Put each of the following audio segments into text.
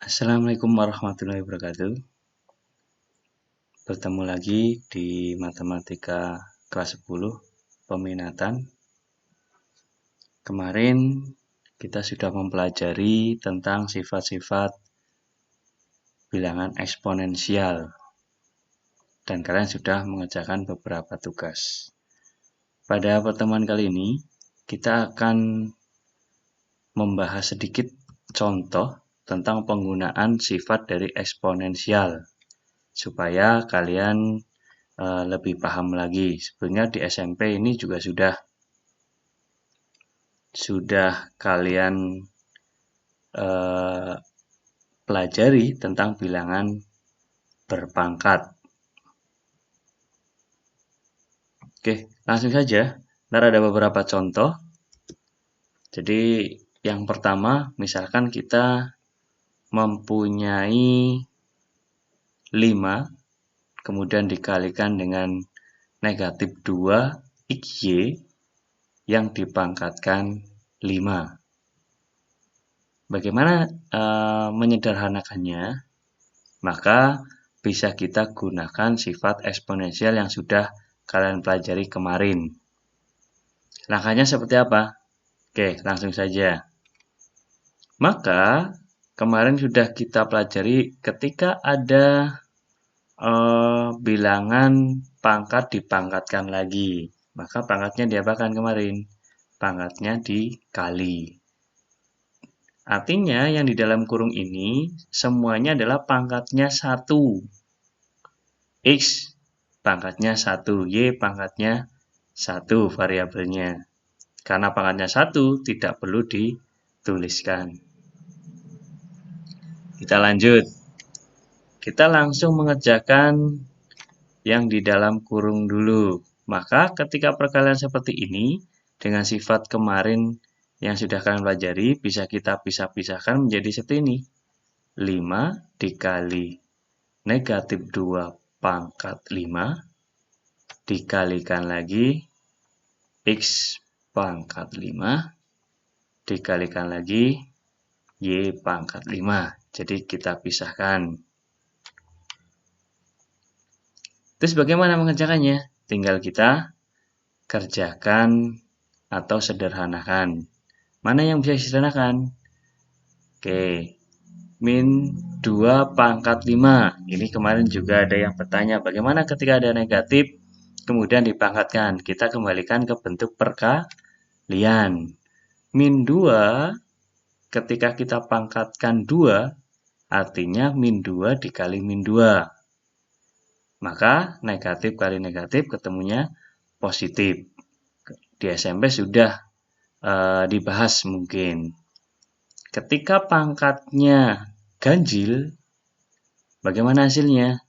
Assalamualaikum warahmatullahi wabarakatuh. Bertemu lagi di Matematika kelas 10 peminatan. Kemarin kita sudah mempelajari tentang sifat-sifat bilangan eksponensial dan kalian sudah mengerjakan beberapa tugas. Pada pertemuan kali ini kita akan membahas sedikit contoh tentang penggunaan sifat dari eksponensial supaya kalian lebih paham lagi. Sebenarnya di SMP ini juga sudah kalian pelajari tentang bilangan berpangkat. Oke, langsung saja. Ntar ada beberapa contoh. Jadi yang pertama, misalkan kita mempunyai 5, kemudian dikalikan dengan negatif 2 XY yang dipangkatkan 5. Bagaimana menyederhanakannya? Maka bisa kita gunakan sifat eksponensial yang sudah kalian pelajari kemarin. Langkahnya seperti apa? Oke, langsung saja. Maka kemarin sudah kita pelajari ketika ada bilangan pangkat dipangkatkan lagi. Maka pangkatnya diapakan kemarin? Pangkatnya dikali. Artinya yang di dalam kurung ini semuanya adalah pangkatnya 1. X pangkatnya 1, Y pangkatnya 1 variabelnya. Karena pangkatnya 1 tidak perlu dituliskan. Kita lanjut. Kita langsung mengerjakan yang di dalam kurung dulu. Maka ketika perkalian seperti ini dengan sifat kemarin yang sudah kalian pelajari bisa kita pisah-pisahkan menjadi seperti ini. 5 dikali negatif 2 pangkat 5 dikalikan lagi X pangkat 5 dikalikan lagi Y pangkat 5. Jadi kita pisahkan. Terus bagaimana mengerjakannya? Tinggal kita kerjakan atau sederhanakan. Mana yang bisa disederhanakan? Oke, min 2 pangkat 5. Ini kemarin juga ada yang bertanya, bagaimana ketika ada negatif, kemudian dipangkatkan? Kita kembalikan ke bentuk perkalian. Min 2, ketika kita pangkatkan 2, artinya min 2 dikali min 2. Maka negatif kali negatif ketemunya positif. Di SMP sudah dibahas mungkin. Ketika pangkatnya ganjil, bagaimana hasilnya?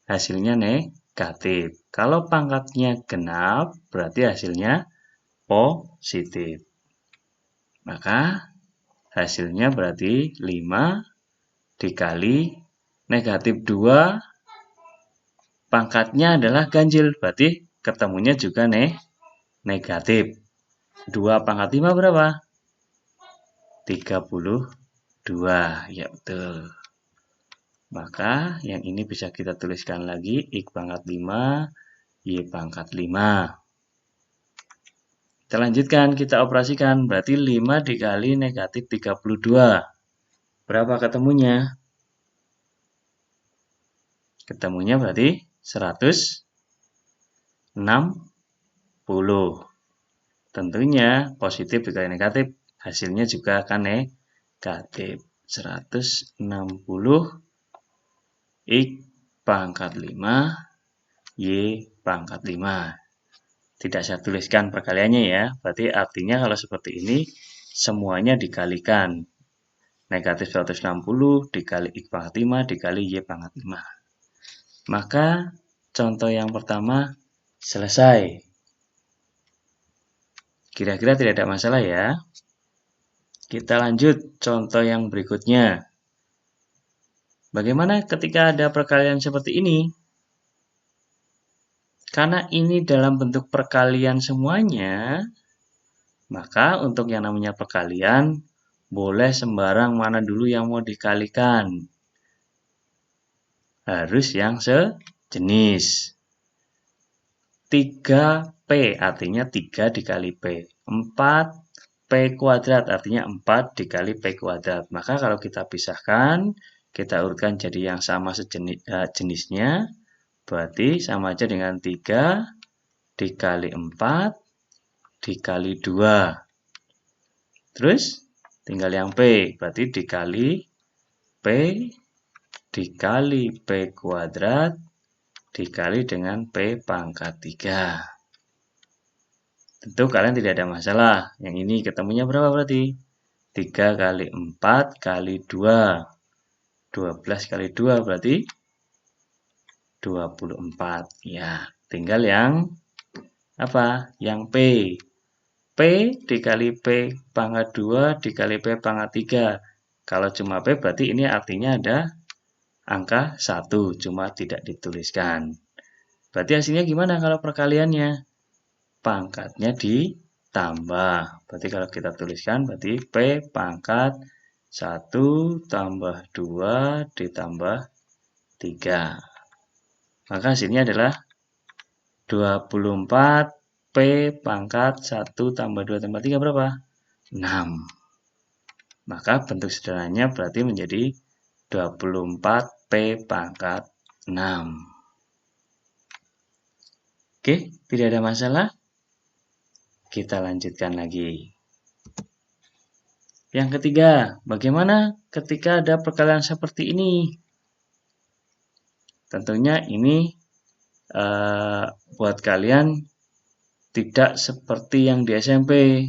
Hasilnya negatif. Kalau pangkatnya genap, berarti hasilnya positif. Maka hasilnya berarti 5 dikali negatif 2, pangkatnya adalah ganjil, berarti ketemunya juga negatif. 2 pangkat 5 berapa? 32. Ya betul. Maka yang ini bisa kita tuliskan lagi X pangkat 5, Y pangkat 5. Kita lanjutkan, kita operasikan. Berarti 5 dikali negatif 32. Berapa ketemunya? Ketemunya berarti 160. Tentunya positif dikali negatif, hasilnya juga akan negatif. 160 X pangkat 5, Y pangkat 5. Tidak saya tuliskan perkaliannya ya. Berarti artinya kalau seperti ini, semuanya dikalikan. Negatif 160 dikali X pangkat 5 dikali Y pangkat 5. Maka contoh yang pertama selesai. Kira-kira tidak ada masalah ya. Kita lanjut contoh yang berikutnya. Bagaimana ketika ada perkalian seperti ini? Karena ini dalam bentuk perkalian semuanya, maka untuk yang namanya perkalian, boleh sembarang mana dulu yang mau dikalikan. Harus yang sejenis. 3P artinya 3 dikali P. 4P kuadrat artinya 4 dikali P kuadrat. Maka kalau kita pisahkan, kita urutkan jadi yang sama jenisnya. Berarti sama aja dengan 3 dikali 4 dikali 2. Terus tinggal yang P. Berarti dikali P dikali P kuadrat dikali dengan P pangkat 3. Tentu kalian tidak ada masalah. Yang ini ketemunya berapa berarti? 3 kali 4 kali 2. 12 kali 2 berarti 24. Ya, tinggal yang apa? Yang P. P dikali P pangkat 2 dikali P pangkat 3. Kalau cuma P berarti ini artinya ada angka 1, cuma tidak dituliskan. Berarti hasilnya gimana kalau perkaliannya? Pangkatnya ditambah. Berarti kalau kita tuliskan berarti P pangkat 1 tambah 2 ditambah 3. Maka hasilnya adalah 24 P pangkat 1 tambah 2 tambah 3 berapa? 6. Maka bentuk sederhananya berarti menjadi 24 P pangkat 6. Oke, tidak ada masalah. Kita lanjutkan lagi. Yang ketiga, bagaimana ketika ada perkalian seperti ini? Tentunya ini buat kalian tidak seperti yang di SMP.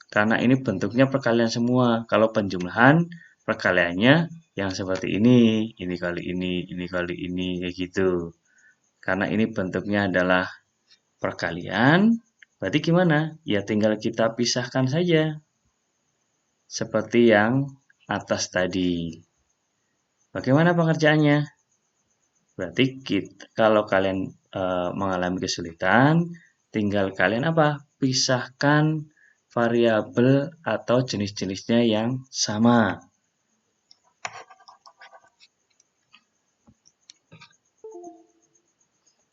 Karena ini bentuknya perkalian semua. Kalau penjumlahan, perkaliannya yang seperti ini kali ini kali ini, kayak gitu. Karena ini bentuknya adalah perkalian, berarti gimana? Ya tinggal kita pisahkan saja. Seperti yang atas tadi. Bagaimana pengerjaannya? Berarti kalau kalian mengalami kesulitan, tinggal kalian apa? Pisahkan variabel atau jenis-jenisnya yang sama.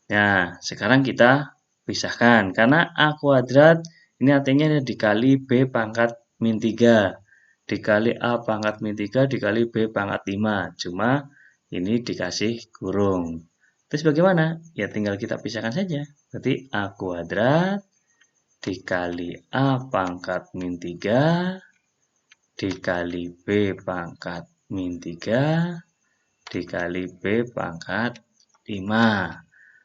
Nah, sekarang kita pisahkan. Karena A kuadrat ini artinya dikali B pangkat min 3. Dikali A pangkat min 3 dikali B pangkat 5. Cuma ini dikasih kurung. Terus bagaimana? Ya tinggal kita pisahkan saja. Berarti A kuadrat dikali A pangkat min 3 dikali B pangkat min 3 dikali B pangkat 5.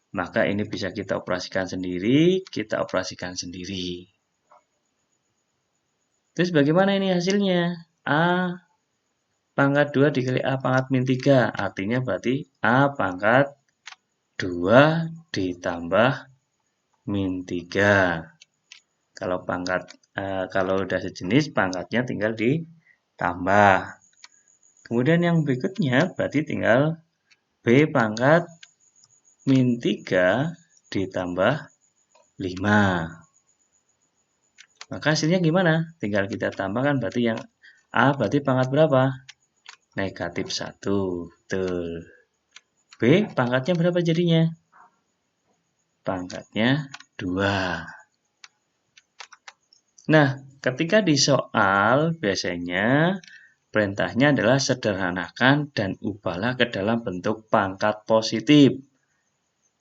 Maka ini bisa kita operasikan sendiri, kita operasikan sendiri. Terus bagaimana ini hasilnya? A pangkat 2 dikali A pangkat min 3. Artinya berarti A pangkat 2 ditambah min 3. Kalau udah sejenis, pangkatnya tinggal ditambah. Kemudian yang berikutnya berarti tinggal B pangkat min 3 ditambah 5. Maka hasilnya gimana? Tinggal kita tambahkan berarti yang A berarti pangkat berapa? Negatif 1. Betul. B pangkatnya berapa jadinya? Pangkatnya 2. Nah, ketika di soal biasanya perintahnya adalah sederhanakan dan ubahlah ke dalam bentuk pangkat positif.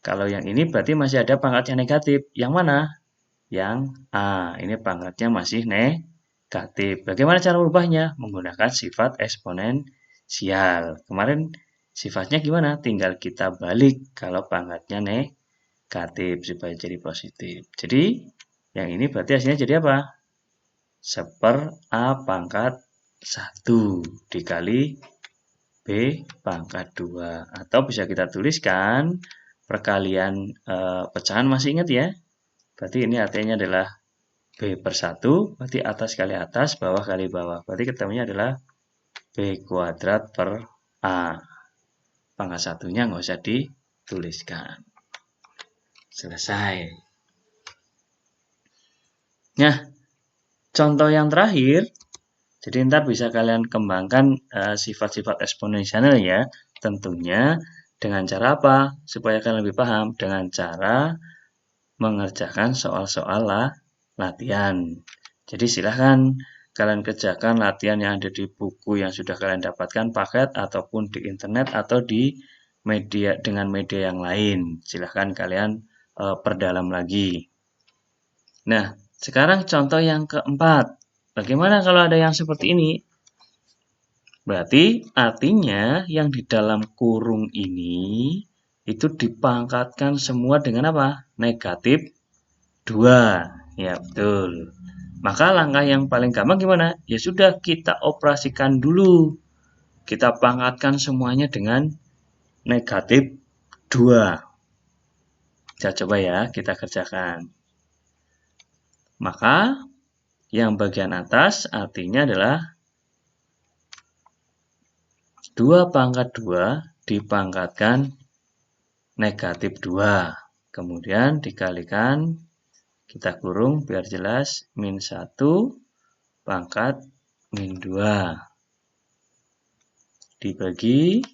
Kalau yang ini berarti masih ada pangkatnya negatif. Yang mana? Yang A. Ini pangkatnya masih negatif. Bagaimana cara merubahnya? Menggunakan sifat eksponensial. Kemarin sifatnya gimana? Tinggal kita balik kalau pangkatnya negatif supaya jadi positif. Jadi yang ini berarti hasilnya jadi apa? Seper A pangkat 1 dikali B pangkat 2. Atau bisa kita tuliskan perkalian pecahan masih ingat ya? Berarti ini artinya adalah B per 1, berarti atas kali atas, bawah kali bawah. Berarti ketemunya adalah B kuadrat per A. Pangkat satunya nggak usah dituliskan. Selesai. Nah, contoh yang terakhir, Jadi ntar bisa kalian kembangkan sifat-sifat eksponensial ya. Tentunya dengan cara apa? Supaya kalian lebih paham. Dengan cara mengerjakan soal-soal latihan. Jadi silahkan kalian kerjakan latihan yang ada di buku yang sudah kalian dapatkan paket ataupun di internet atau di media dengan media yang lain. Silahkan kalian perdalam lagi. Nah, sekarang contoh yang keempat. Bagaimana kalau ada yang seperti ini? Berarti artinya yang di dalam kurung ini itu dipangkatkan semua dengan apa? Negatif 2. Ya, betul. Maka langkah yang paling gampang gimana? Ya sudah, kita operasikan dulu. Kita pangkatkan semuanya dengan negatif 2. Kita coba ya, kita kerjakan. Maka yang bagian atas artinya adalah 2 pangkat 2 dipangkatkan negatif 2. Kemudian dikalikan, kita kurung biar jelas, min 1 pangkat min 2. Dibagi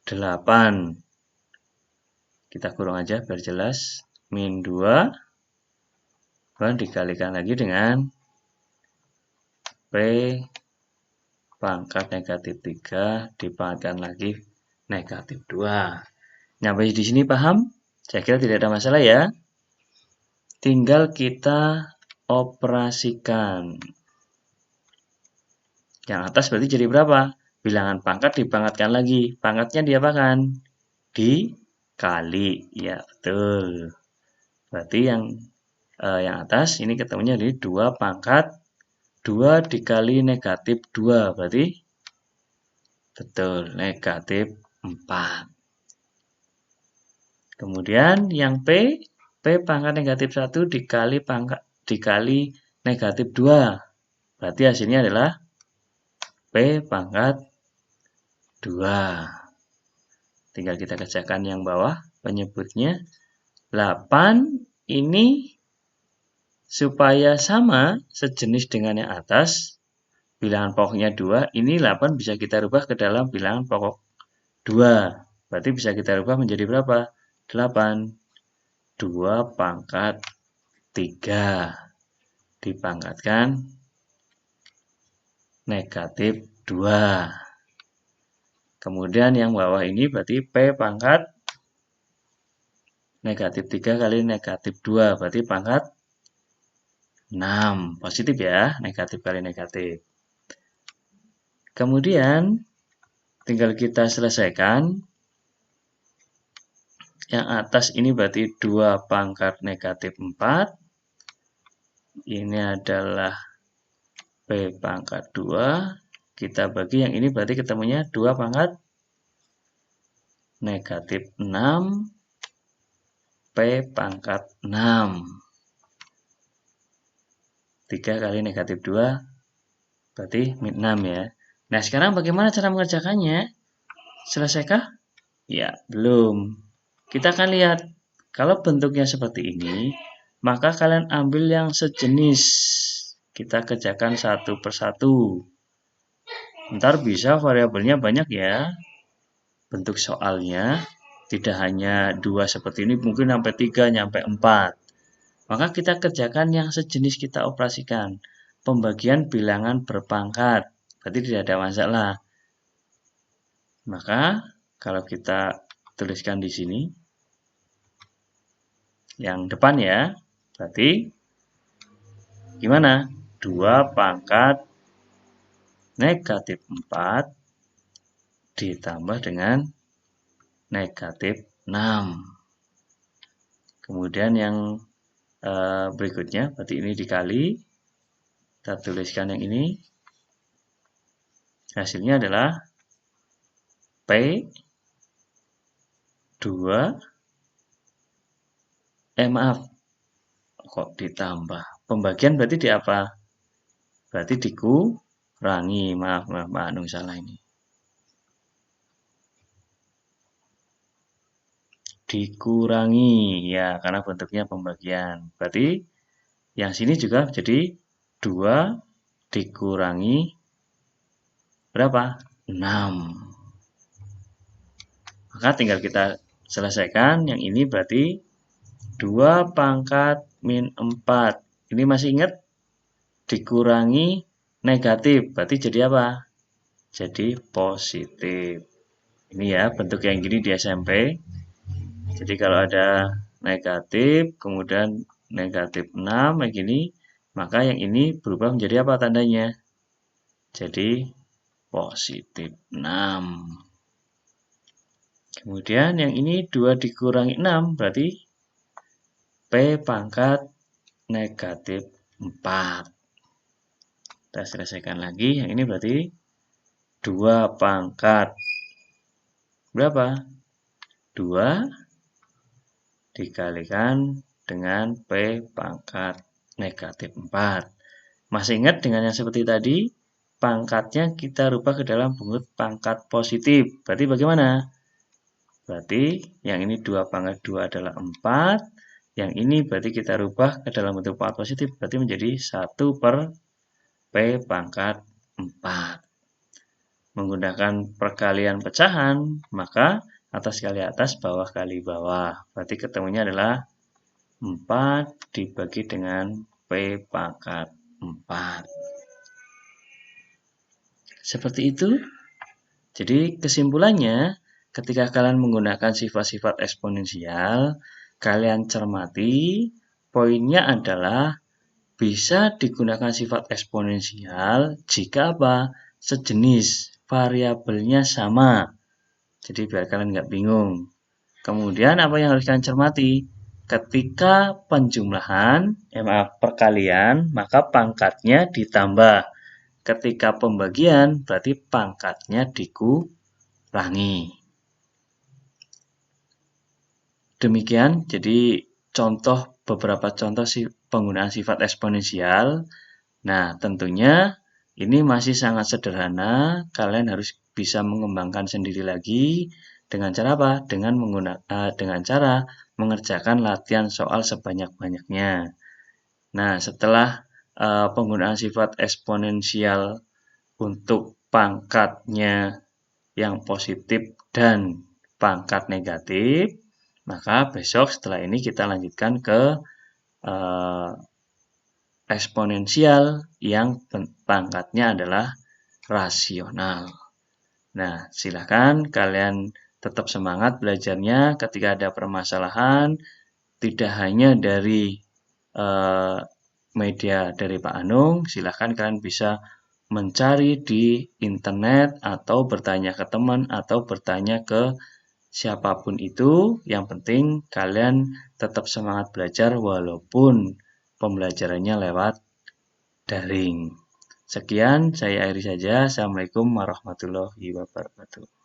8. Kita kurung aja biar jelas, min 2. Dan dikalikan lagi dengan P pangkat negatif 3 dipangkatkan lagi negatif 2. Nyampe di sini paham? Saya kira tidak ada masalah ya. Tinggal kita operasikan. Yang atas berarti jadi berapa? Bilangan pangkat dipangkatkan lagi. Pangkatnya diapakan? Dikali. Ya, betul. Berarti yang atas ini ketemunya jadi 2 pangkat 2 dikali negatif 2. Berarti betul, negatif 4. Kemudian yang P pangkat negatif 1 dikali negatif 2. Berarti hasilnya adalah P pangkat 2. Tinggal kita kerjakan yang bawah penyebutnya. 8 ini supaya sama sejenis dengan yang atas, bilangan pokoknya 2, ini 8 bisa kita rubah ke dalam bilangan pokok 2. Berarti bisa kita rubah menjadi berapa? 8. 2 pangkat 3 dipangkatkan negatif 2. Kemudian yang bawah ini berarti P pangkat negatif 3 kali negatif 2. Berarti pangkat 6. Positif ya, negatif kali negatif. Kemudian tinggal kita selesaikan. Yang atas ini berarti 2 pangkat negatif 4. Ini adalah P pangkat 2. Kita bagi yang ini berarti ketemunya 2 pangkat negatif 6. P pangkat 6. 3 kali negatif 2 berarti min 6 ya. Nah, sekarang bagaimana cara mengerjakannya? Selesaikah? Ya, belum. Kita akan lihat. Kalau bentuknya seperti ini, maka kalian ambil yang sejenis. Kita kerjakan satu persatu. Ntar bisa variabelnya banyak ya. Bentuk soalnya tidak hanya 2 seperti ini, mungkin sampai 3, sampai 4. Maka kita kerjakan yang sejenis, kita operasikan. Pembagian bilangan berpangkat. Berarti tidak ada masalah. Maka kalau kita tuliskan di sini, yang depan ya, berarti gimana? 2 pangkat negatif 4 ditambah dengan negatif 6. Kemudian yang berikutnya, berarti ini dikali. Kita tuliskan yang ini. Hasilnya adalah P 2. Maaf. Kok ditambah? Pembagian berarti di apa? Berarti dikurangi. Maaf, Pak Anung salah ini. Dikurangi. Ya, karena bentuknya pembagian. Berarti yang sini juga jadi 2 dikurangi berapa? 6. Maka tinggal kita selesaikan. Yang ini berarti 2 pangkat min 4. Ini masih ingat? Dikurangi negatif. Berarti jadi apa? Jadi positif. Ini ya bentuk yang gini di SMP. Jadi kalau ada negatif, kemudian negatif 6 kayak gini, maka yang ini berubah menjadi apa tandanya? Jadi positif 6. Kemudian yang ini 2 dikurangi 6 berarti P pangkat negatif 4. Kita selesaikan lagi. Yang ini berarti 2 pangkat berapa? 2 dikalikan dengan P pangkat negatif 4. Masih ingat dengan yang seperti tadi? Pangkatnya kita rubah ke dalam bentuk pangkat positif. Berarti bagaimana? Berarti yang ini 2 pangkat 2 adalah 4. Yang ini berarti kita rubah ke dalam bentuk pangkat positif. Berarti menjadi 1 per P pangkat 4. Menggunakan perkalian pecahan, maka atas kali atas, bawah kali bawah. Berarti ketemunya adalah 4 dibagi dengan P pangkat 4. Seperti itu. Jadi kesimpulannya, ketika kalian menggunakan sifat-sifat eksponensial, kalian cermati, poinnya adalah bisa digunakan sifat eksponensial jika apa? Sejenis, variabelnya sama. Jadi biar kalian nggak bingung. Kemudian apa yang harus kalian cermati? Ketika perkalian, maka pangkatnya ditambah. Ketika pembagian, berarti pangkatnya dikurangi. Demikian, jadi beberapa contoh penggunaan sifat eksponensial. Nah, tentunya ini masih sangat sederhana. Kalian harus bisa mengembangkan sendiri lagi dengan cara apa? Dengan cara mengerjakan latihan soal sebanyak-banyaknya. Nah, setelah penggunaan sifat eksponensial untuk pangkatnya yang positif dan pangkat negatif, maka besok setelah ini kita lanjutkan ke eksponensial yang pangkatnya adalah rasional. Nah, silakan kalian tetap semangat belajarnya ketika ada permasalahan, tidak hanya dari media dari Pak Anung, silakan kalian bisa mencari di internet atau bertanya ke teman atau bertanya ke siapapun itu. Yang penting kalian tetap semangat belajar walaupun pembelajarannya lewat daring. Sekian, saya akhiri saja. Assalamualaikum warahmatullahi wabarakatuh.